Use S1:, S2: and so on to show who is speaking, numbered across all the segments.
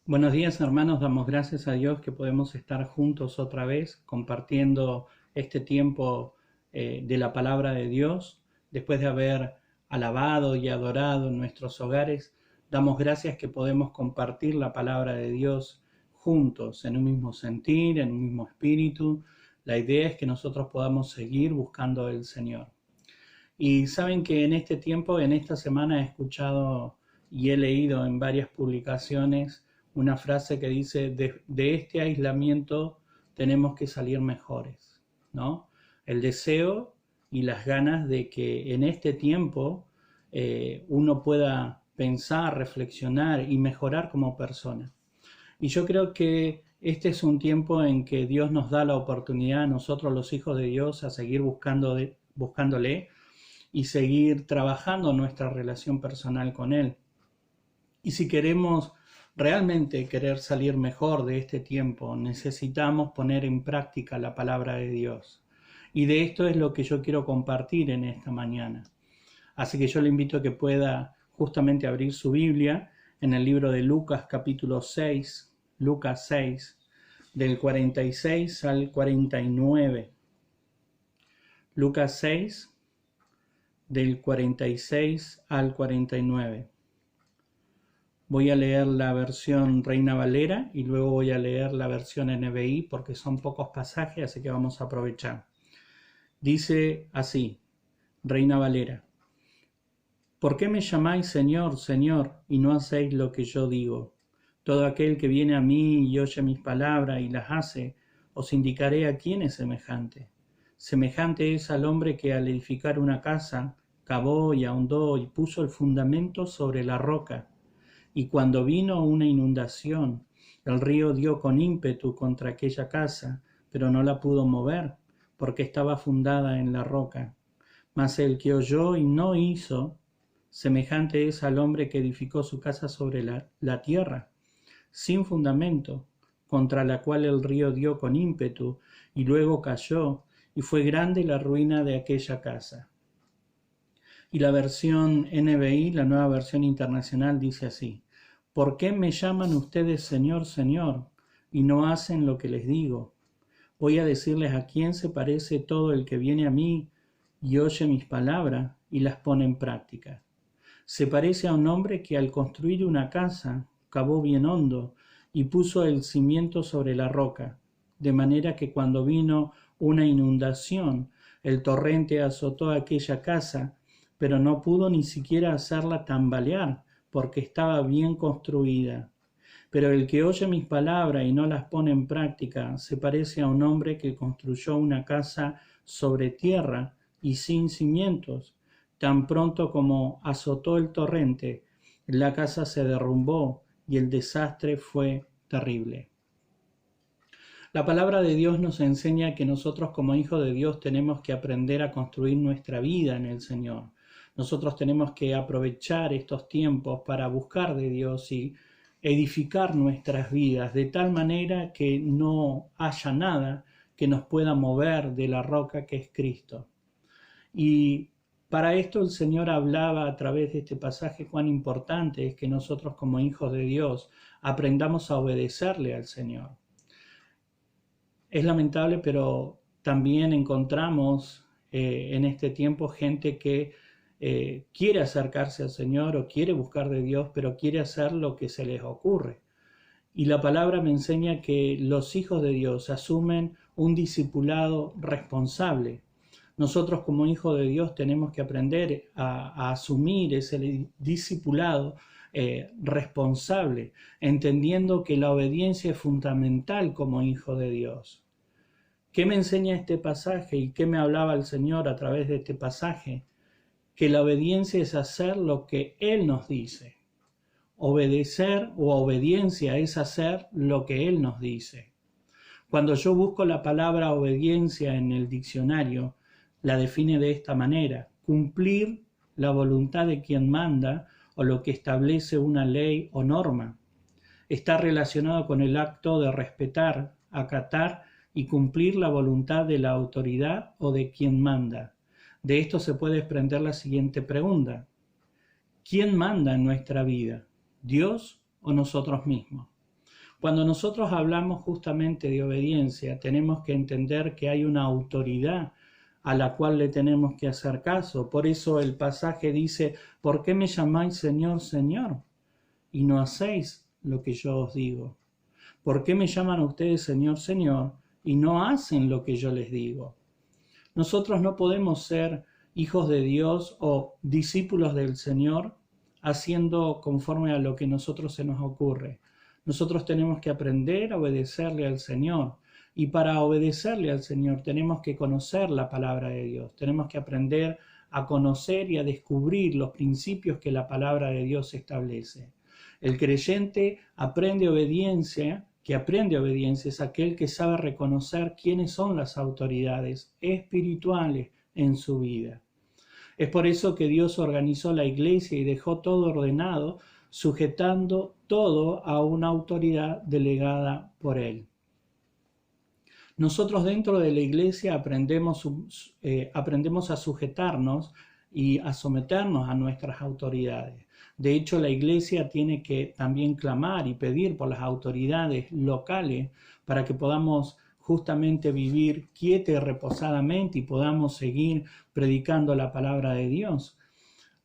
S1: Buenos días, hermanos, damos gracias a Dios que podemos estar juntos otra vez compartiendo este tiempo de la palabra de Dios. Después de haber alabado y adorado en nuestros hogares, damos gracias que podemos compartir la palabra de Dios juntos, en un mismo sentir, en un mismo espíritu. La idea es que nosotros podamos seguir buscando al Señor. Y saben que en este tiempo, en esta semana, he escuchado y he leído en varias publicaciones una frase que dice, de este aislamiento tenemos que salir mejores, ¿no? El deseo y las ganas de que en este tiempo uno pueda pensar, reflexionar y mejorar como persona. Y yo creo que este es un tiempo en que Dios nos da la oportunidad a nosotros, los hijos de Dios, a seguir buscándole y seguir trabajando nuestra relación personal con Él. Y si queremos realmente querer salir mejor de este tiempo, necesitamos poner en práctica la palabra de Dios. Y de esto es lo que yo quiero compartir en esta mañana. Así que yo le invito a que pueda justamente abrir su Biblia en el libro de Lucas capítulo 6, Lucas 6, del 46 al 49. Lucas 6, del 46 al 49. Voy a leer la versión Reina Valera y luego voy a leer la versión NBI porque son pocos pasajes, así que vamos a aprovechar. Dice así, Reina Valera: ¿Por qué me llamáis Señor, Señor, y no hacéis lo que yo digo? Todo aquel que viene a mí y oye mis palabras y las hace, os indicaré a quién es semejante. Semejante es al hombre que al edificar una casa, cavó y ahondó y puso el fundamento sobre la roca. Y cuando vino una inundación, el río dio con ímpetu contra aquella casa, pero no la pudo mover, porque estaba fundada en la roca. Mas el que oyó y no hizo, semejante es al hombre que edificó su casa sobre la tierra, sin fundamento, contra la cual el río dio con ímpetu, y luego cayó, y fue grande la ruina de aquella casa. Y la versión NBI, la nueva versión internacional, dice así: ¿Por qué me llaman ustedes Señor, Señor, y no hacen lo que les digo? Voy a decirles a quién se parece todo el que viene a mí y oye mis palabras y las pone en práctica. Se parece a un hombre que al construir una casa cavó bien hondo y puso el cimiento sobre la roca, de manera que cuando vino una inundación, el torrente azotó aquella casa, pero no pudo ni siquiera hacerla tambalear, porque estaba bien construida. Pero el que oye mis palabras y no las pone en práctica se parece a un hombre que construyó una casa sobre tierra y sin cimientos. Tan pronto como azotó el torrente, la casa se derrumbó y el desastre fue terrible. La palabra de Dios nos enseña que nosotros como hijos de Dios tenemos que aprender a construir nuestra vida en el Señor. Nosotros tenemos que aprovechar estos tiempos para buscar de Dios y edificar nuestras vidas de tal manera que no haya nada que nos pueda mover de la roca que es Cristo. Y para esto el Señor hablaba a través de este pasaje cuán importante es que nosotros como hijos de Dios aprendamos a obedecerle al Señor. Es lamentable, pero también encontramos en este tiempo gente que quiere acercarse al Señor o quiere buscar de Dios, pero quiere hacer lo que se les ocurre. Y la palabra me enseña que los hijos de Dios asumen un discipulado responsable. Nosotros como hijos de Dios tenemos que aprender a asumir ese discipulado responsable, entendiendo que la obediencia es fundamental como hijo de Dios. ¿Qué me enseña este pasaje y qué me hablaba el Señor a través de este pasaje? Que la obediencia es hacer lo que Él nos dice. Obedecer o obediencia es hacer lo que Él nos dice. Cuando yo busco la palabra obediencia en el diccionario, la define de esta manera: cumplir la voluntad de quien manda o lo que establece una ley o norma. Está relacionado con el acto de respetar, acatar y cumplir la voluntad de la autoridad o de quien manda. De esto se puede desprender la siguiente pregunta: ¿quién manda en nuestra vida? ¿Dios o nosotros mismos? Cuando nosotros hablamos justamente de obediencia, tenemos que entender que hay una autoridad a la cual le tenemos que hacer caso. Por eso el pasaje dice, ¿por qué me llamáis Señor, Señor? Y no hacéis lo que yo os digo. ¿Por qué me llaman ustedes Señor, Señor? Y no hacen lo que yo les digo. Nosotros no podemos ser hijos de Dios o discípulos del Señor haciendo conforme a lo que a nosotros se nos ocurre. Nosotros tenemos que aprender a obedecerle al Señor. Y para obedecerle al Señor tenemos que conocer la palabra de Dios. Tenemos que aprender a conocer y a descubrir los principios que la palabra de Dios establece. El creyente aprende obediencia. Que aprende obediencia es aquel que sabe reconocer quiénes son las autoridades espirituales en su vida. Es por eso que Dios organizó la iglesia y dejó todo ordenado, sujetando todo a una autoridad delegada por Él. Nosotros dentro de la iglesia aprendemos a sujetarnos y a someternos a nuestras autoridades. De hecho, la iglesia tiene que también clamar y pedir por las autoridades locales para que podamos justamente vivir quieta y reposadamente y podamos seguir predicando la palabra de Dios.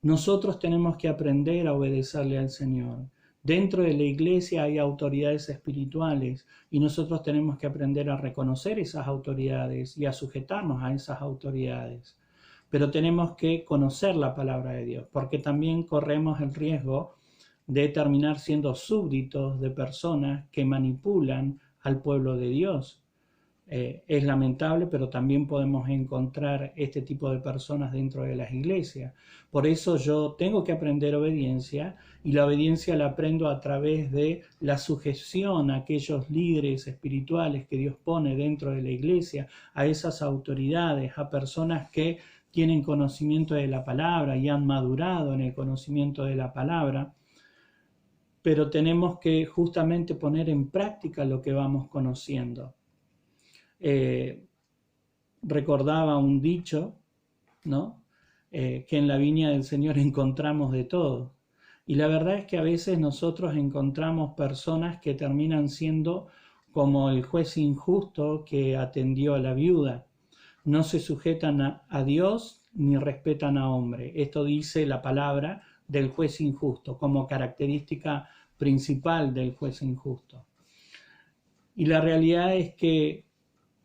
S1: Nosotros tenemos que aprender a obedecerle al Señor. Dentro de la iglesia hay autoridades espirituales y nosotros tenemos que aprender a reconocer esas autoridades y a sujetarnos a esas autoridades. Pero tenemos que conocer la palabra de Dios, porque también corremos el riesgo de terminar siendo súbditos de personas que manipulan al pueblo de Dios. Es lamentable, pero también podemos encontrar este tipo de personas dentro de las iglesias. Por eso yo tengo que aprender obediencia, y la obediencia la aprendo a través de la sujeción a aquellos líderes espirituales que Dios pone dentro de la iglesia, a esas autoridades, a personas que tienen conocimiento de la palabra y han madurado en el conocimiento de la palabra, pero tenemos que justamente poner en práctica lo que vamos conociendo. Recordaba un dicho, ¿no? Que en la viña del Señor encontramos de todo. Y la verdad es que a veces nosotros encontramos personas que terminan siendo como el juez injusto que atendió a la viuda. No se sujetan a Dios ni respetan a hombre. Esto dice la palabra del juez injusto como característica principal del juez injusto. Y la realidad es que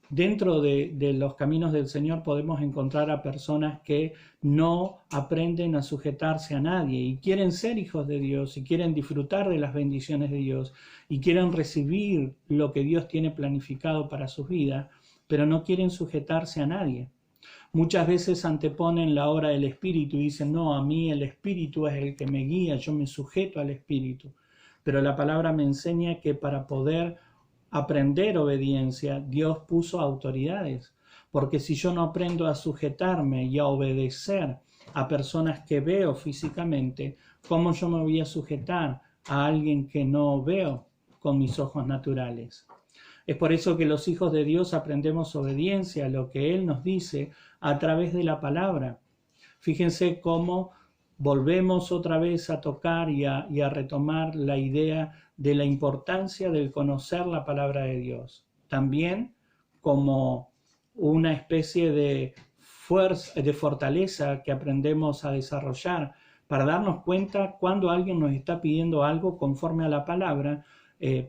S1: dentro de los caminos del Señor podemos encontrar a personas que no aprenden a sujetarse a nadie y quieren ser hijos de Dios y quieren disfrutar de las bendiciones de Dios y quieren recibir lo que Dios tiene planificado para sus vidas, pero no quieren sujetarse a nadie. Muchas veces anteponen la obra del Espíritu y dicen, no, a mí el Espíritu es el que me guía, yo me sujeto al Espíritu. Pero la palabra me enseña que para poder aprender obediencia, Dios puso autoridades. Porque si yo no aprendo a sujetarme y a obedecer a personas que veo físicamente, ¿cómo yo me voy a sujetar a alguien que no veo con mis ojos naturales? Es por eso que los hijos de Dios aprendemos obediencia a lo que Él nos dice a través de la palabra. Fíjense cómo volvemos otra vez a tocar y a retomar la idea de la importancia del conocer la palabra de Dios. También como una especie de fuerza, de fortaleza que aprendemos a desarrollar para darnos cuenta cuando alguien nos está pidiendo algo conforme a la palabra,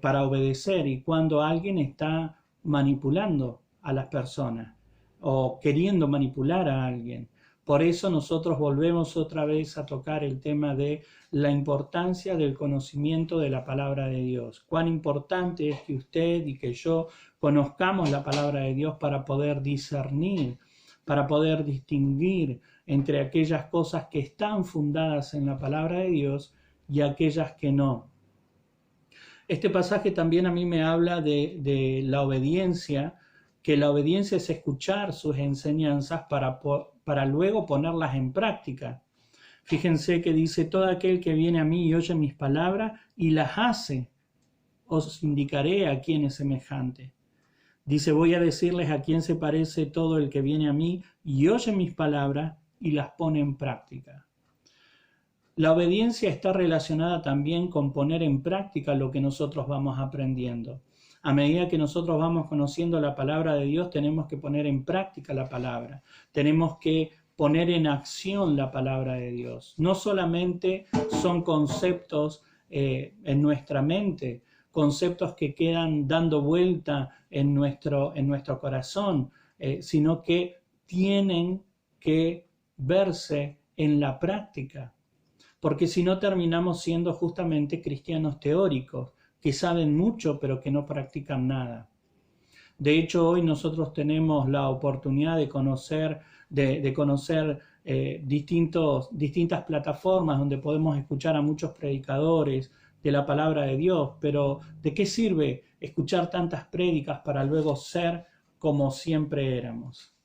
S1: para obedecer, y cuando alguien está manipulando a las personas o queriendo manipular a alguien. Por eso nosotros volvemos otra vez a tocar el tema de la importancia del conocimiento de la palabra de Dios. Cuán importante es que usted y que yo conozcamos la palabra de Dios para poder discernir, para poder distinguir entre aquellas cosas que están fundadas en la palabra de Dios y aquellas que no. Este pasaje también a mí me habla de la obediencia, que la obediencia es escuchar sus enseñanzas para luego ponerlas en práctica. Fíjense que dice, todo aquel que viene a mí y oye mis palabras y las hace, os indicaré a quién es semejante. Dice, voy a decirles a quién se parece todo el que viene a mí y oye mis palabras y las pone en práctica. La obediencia está relacionada también con poner en práctica lo que nosotros vamos aprendiendo. A medida que nosotros vamos conociendo la palabra de Dios, tenemos que poner en práctica la palabra. Tenemos que poner en acción la palabra de Dios. No solamente son conceptos en nuestra mente, conceptos que quedan dando vuelta en nuestro corazón, sino que tienen que verse en la práctica. Porque si no terminamos siendo justamente cristianos teóricos, que saben mucho pero que no practican nada. De hecho, hoy nosotros tenemos la oportunidad de conocer, distintas plataformas donde podemos escuchar a muchos predicadores de la palabra de Dios, pero ¿de qué sirve escuchar tantas prédicas para luego ser como siempre éramos?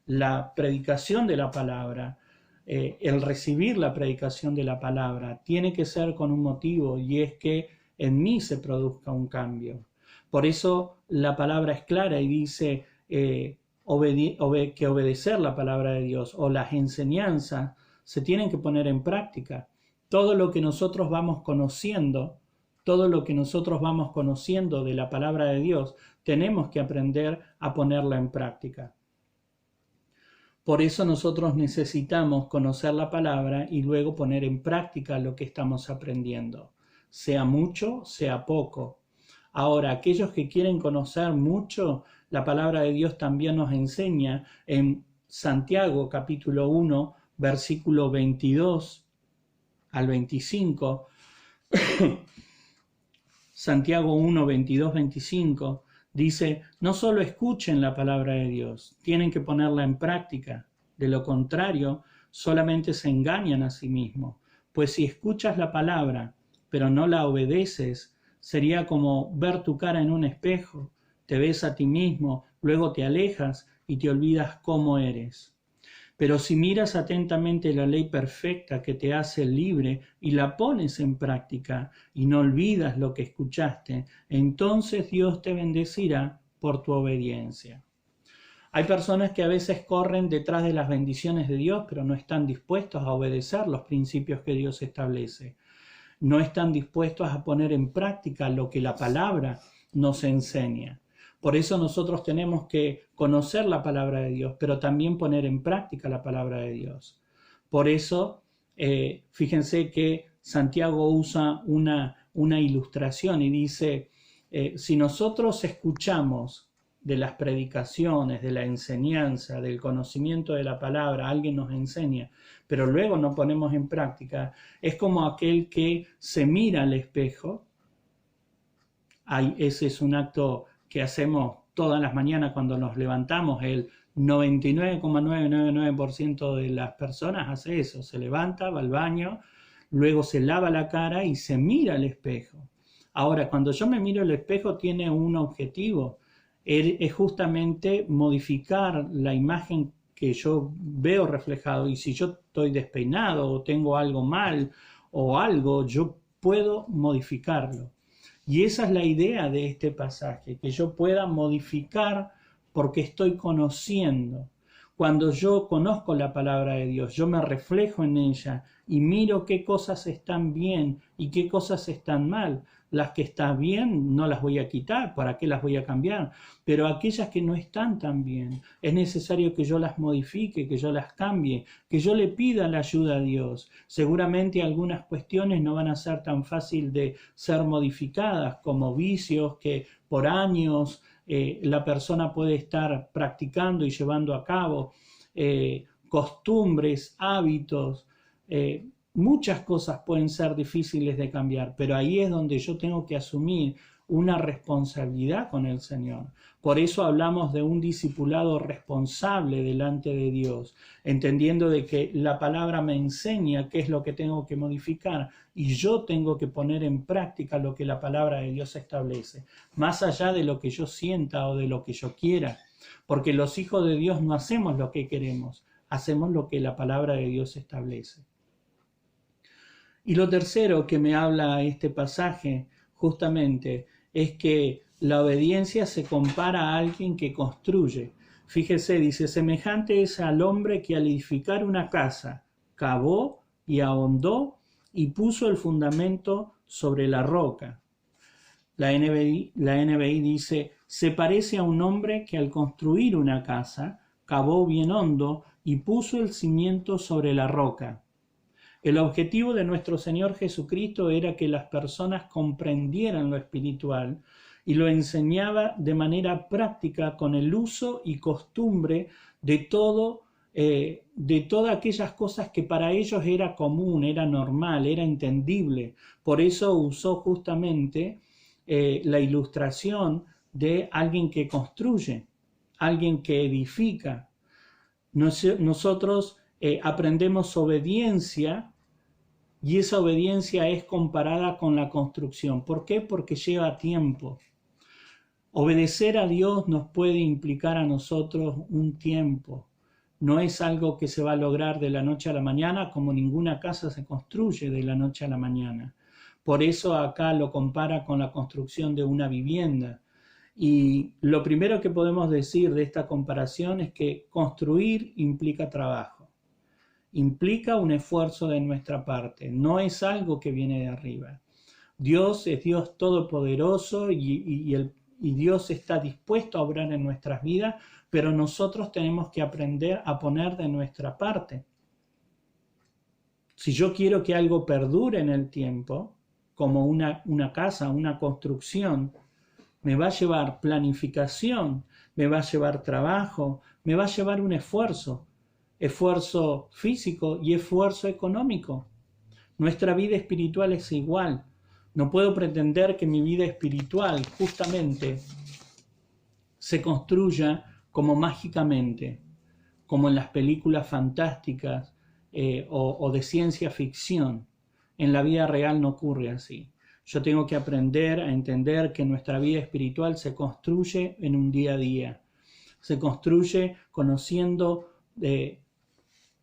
S1: La predicación de la palabra, el recibir la predicación de la palabra, tiene que ser con un motivo, y es que en mí se produzca un cambio. Por eso la palabra es clara y dice que obedecer la palabra de Dios o las enseñanzas se tienen que poner en práctica. Todo lo que nosotros vamos conociendo, de la palabra de Dios, tenemos que aprender a ponerla en práctica. Por eso nosotros necesitamos conocer la palabra y luego poner en práctica lo que estamos aprendiendo, sea mucho, sea poco. Ahora, aquellos que quieren conocer mucho, la palabra de Dios también nos enseña en Santiago capítulo 1, versículo 22 al 25, Santiago 1, 22, 25, dice, no solo escuchen la palabra de Dios, tienen que ponerla en práctica. De lo contrario, solamente se engañan a sí mismos. Pues si escuchas la palabra, pero no la obedeces, sería como ver tu cara en un espejo, te ves a ti mismo, luego te alejas y te olvidas cómo eres. Pero si miras atentamente la ley perfecta que te hace libre y la pones en práctica y no olvidas lo que escuchaste, entonces Dios te bendecirá por tu obediencia. Hay personas que a veces corren detrás de las bendiciones de Dios, pero no están dispuestos a obedecer los principios que Dios establece. No están dispuestos a poner en práctica lo que la palabra nos enseña. Por eso nosotros tenemos que conocer la palabra de Dios, pero también poner en práctica la palabra de Dios. Por eso, fíjense que Santiago usa una ilustración y dice, si nosotros escuchamos de las predicaciones, de la enseñanza, del conocimiento de la palabra, alguien nos enseña, pero luego no ponemos en práctica, es como aquel que se mira al espejo. Ese es un acto que hacemos todas las mañanas cuando nos levantamos. El 99,999% de las personas hace eso, se levanta, va al baño, luego se lava la cara y se mira al espejo. Ahora, cuando yo me miro al espejo tiene un objetivo, es justamente modificar la imagen que yo veo reflejado, y si yo estoy despeinado o tengo algo mal o algo, yo puedo modificarlo. Y esa es la idea de este pasaje, que yo pueda modificar porque estoy conociendo. Cuando yo conozco la palabra de Dios, yo me reflejo en ella y miro qué cosas están bien y qué cosas están mal. Las que están bien no las voy a quitar, ¿para qué las voy a cambiar? Pero aquellas que no están tan bien, es necesario que yo las modifique, que yo las cambie, que yo le pida la ayuda a Dios. Seguramente algunas cuestiones no van a ser tan fácil de ser modificadas, como vicios que por años la persona puede estar practicando y llevando a cabo, costumbres, hábitos, muchas cosas pueden ser difíciles de cambiar, pero ahí es donde yo tengo que asumir una responsabilidad con el Señor. Por eso hablamos de un discipulado responsable delante de Dios, entendiendo de que la palabra me enseña qué es lo que tengo que modificar y yo tengo que poner en práctica lo que la palabra de Dios establece, más allá de lo que yo sienta o de lo que yo quiera, porque los hijos de Dios no hacemos lo que queremos, hacemos lo que la palabra de Dios establece. Y lo tercero que me habla este pasaje justamente es que la obediencia se compara a alguien que construye. Fíjese, dice, semejante es al hombre que al edificar una casa cavó y ahondó y puso el fundamento sobre la roca. La NBI dice, se parece a un hombre que al construir una casa, cavó bien hondo y puso el cimiento sobre la roca. El objetivo de nuestro Señor Jesucristo era que las personas comprendieran lo espiritual y lo enseñaba de manera práctica con el uso y costumbre de todas aquellas cosas que para ellos era común, era normal, era entendible. Por eso usó justamente la ilustración de alguien que construye, alguien que edifica. Nosotros aprendemos obediencia y esa obediencia es comparada con la construcción. ¿Por qué? Porque lleva tiempo. Obedecer a Dios nos puede implicar a nosotros un tiempo. No es algo que se va a lograr de la noche a la mañana, como ninguna casa se construye de la noche a la mañana. Por eso acá lo compara con la construcción de una vivienda. Y lo primero que podemos decir de esta comparación es que construir implica trabajo, implica un esfuerzo de nuestra parte, no es algo que viene de arriba. Dios es Dios todopoderoso y Dios está dispuesto a obrar en nuestras vidas, pero nosotros tenemos que aprender a poner de nuestra parte. Si yo quiero que algo perdure en el tiempo, como una casa, una construcción, me va a llevar planificación, me va a llevar trabajo, me va a llevar un esfuerzo físico y esfuerzo económico. Nuestra vida espiritual es igual. No puedo pretender que mi vida espiritual justamente se construya como mágicamente, como en las películas fantásticas o de ciencia ficción. En la vida real no ocurre así. Yo tengo que aprender a entender que nuestra vida espiritual se construye en un día a día. Se construye conociendo,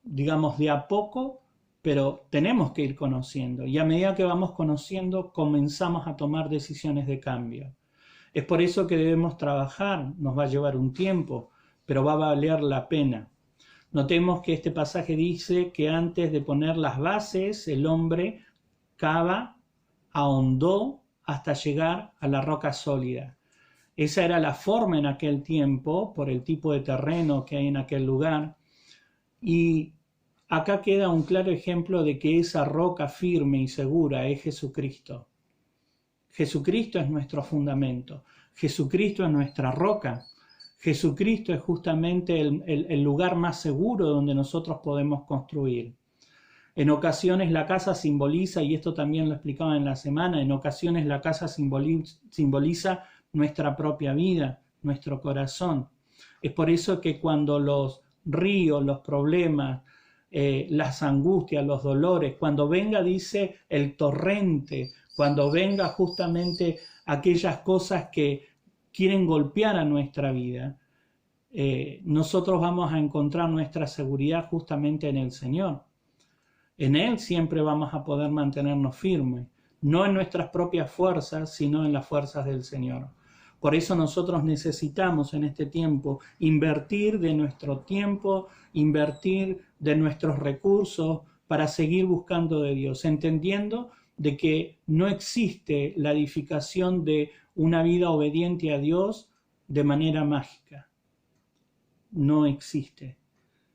S1: digamos, de a poco, pero tenemos que ir conociendo. Y a medida que vamos conociendo, comenzamos a tomar decisiones de cambio. Es por eso que debemos trabajar. Nos va a llevar un tiempo, pero va a valer la pena. Notemos que este pasaje dice que antes de poner las bases, el hombre cava, ahondó hasta llegar a la roca sólida. Esa era la forma en aquel tiempo, por el tipo de terreno que hay en aquel lugar. Y acá queda un claro ejemplo de que esa roca firme y segura es Jesucristo. Jesucristo es nuestro fundamento. Jesucristo es nuestra roca. Jesucristo es justamente el lugar más seguro donde nosotros podemos construir. En ocasiones la casa simboliza, y esto también lo explicaba en la semana, en ocasiones la casa simboliza nuestra propia vida, nuestro corazón. Es por eso que cuando los ríos, los problemas, las angustias, los dolores, cuando venga, dice, el torrente, cuando venga justamente aquellas cosas que quieren golpear a nuestra vida, nosotros vamos a encontrar nuestra seguridad justamente en el Señor. En Él siempre vamos a poder mantenernos firmes, no en nuestras propias fuerzas, sino en las fuerzas del Señor. Por eso nosotros necesitamos en este tiempo invertir de nuestro tiempo, invertir de nuestros recursos para seguir buscando de Dios, entendiendo de que no existe la edificación de una vida obediente a Dios de manera mágica. No existe.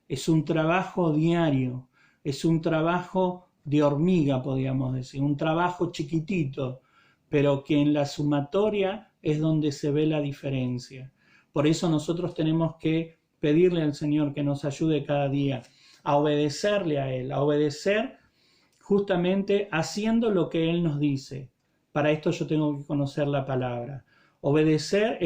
S1: Es un trabajo diario, es un trabajo de hormiga, podríamos decir, un trabajo chiquitito, pero que en la sumatoria es donde se ve la diferencia. Por eso nosotros tenemos que pedirle al Señor que nos ayude cada día a obedecerle a Él, a obedecer justamente haciendo lo que Él nos dice. Para esto yo tengo que conocer la palabra. Obedecer